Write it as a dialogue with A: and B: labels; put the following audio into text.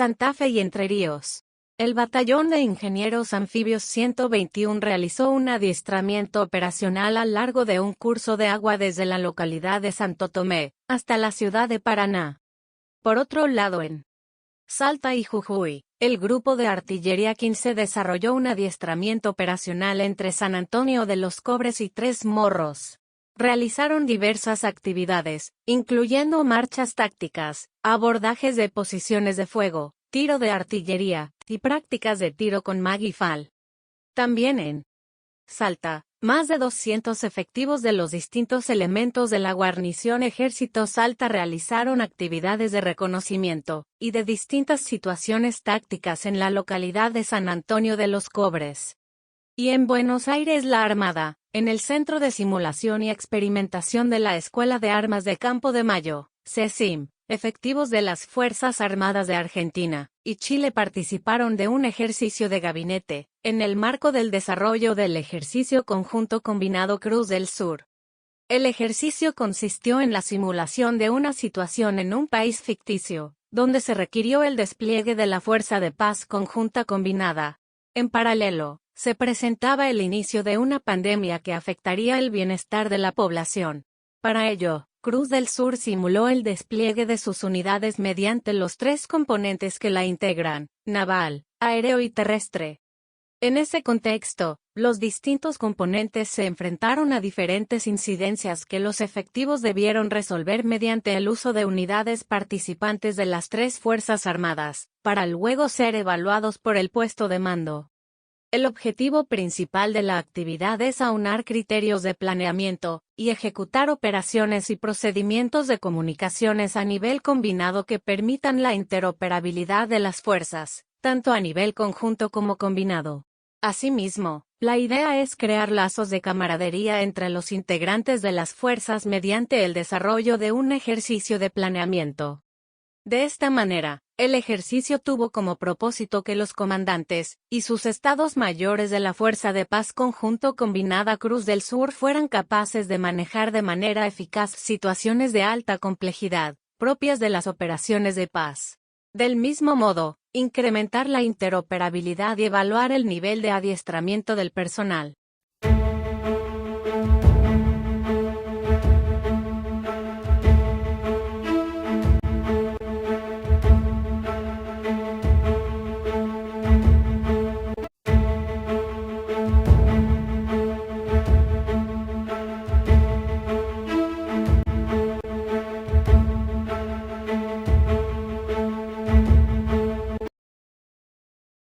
A: Santa Fe y Entre Ríos. El Batallón de Ingenieros Anfibios 121 realizó un adiestramiento operacional a lo largo de un curso de agua desde la localidad de Santo Tomé hasta la ciudad de Paraná. Por otro lado, en Salta y Jujuy, el Grupo de Artillería 15 desarrolló un adiestramiento operacional entre San Antonio de los Cobres y Tres Morros. Realizaron diversas actividades, incluyendo marchas tácticas, abordajes de posiciones de fuego, tiro de artillería, y prácticas de tiro con mag y fal. También en Salta, más de 200 efectivos de los distintos elementos de la guarnición Ejército Salta realizaron actividades de reconocimiento y de distintas situaciones tácticas en la localidad de San Antonio de los Cobres. Y en Buenos Aires la Armada, en el Centro de Simulación y Experimentación de la Escuela de Armas de Campo de Mayo, CESIM, efectivos de las Fuerzas Armadas de Argentina y Chile participaron de un ejercicio de gabinete, en el marco del desarrollo del Ejercicio Conjunto Combinado Cruz del Sur. El ejercicio consistió en la simulación de una situación en un país ficticio, donde se requirió el despliegue de la Fuerza de Paz Conjunta Combinada. En paralelo, se presentaba el inicio de una pandemia que afectaría el bienestar de la población. Para ello, Cruz del Sur simuló el despliegue de sus unidades mediante los tres componentes que la integran: naval, aéreo y terrestre. En ese contexto, los distintos componentes se enfrentaron a diferentes incidencias que los efectivos debieron resolver mediante el uso de unidades participantes de las tres Fuerzas Armadas, para luego ser evaluados por el puesto de mando. El objetivo principal de la actividad es aunar criterios de planeamiento y ejecutar operaciones y procedimientos de comunicaciones a nivel combinado que permitan la interoperabilidad de las fuerzas, tanto a nivel conjunto como combinado. Asimismo, la idea es crear lazos de camaradería entre los integrantes de las fuerzas mediante el desarrollo de un ejercicio de planeamiento. De esta manera, el ejercicio tuvo como propósito que los comandantes y sus estados mayores de la Fuerza de Paz Conjunto Combinada Cruz del Sur fueran capaces de manejar de manera eficaz situaciones de alta complejidad, propias de las operaciones de paz. Del mismo modo, incrementar la interoperabilidad y evaluar el nivel de adiestramiento del personal.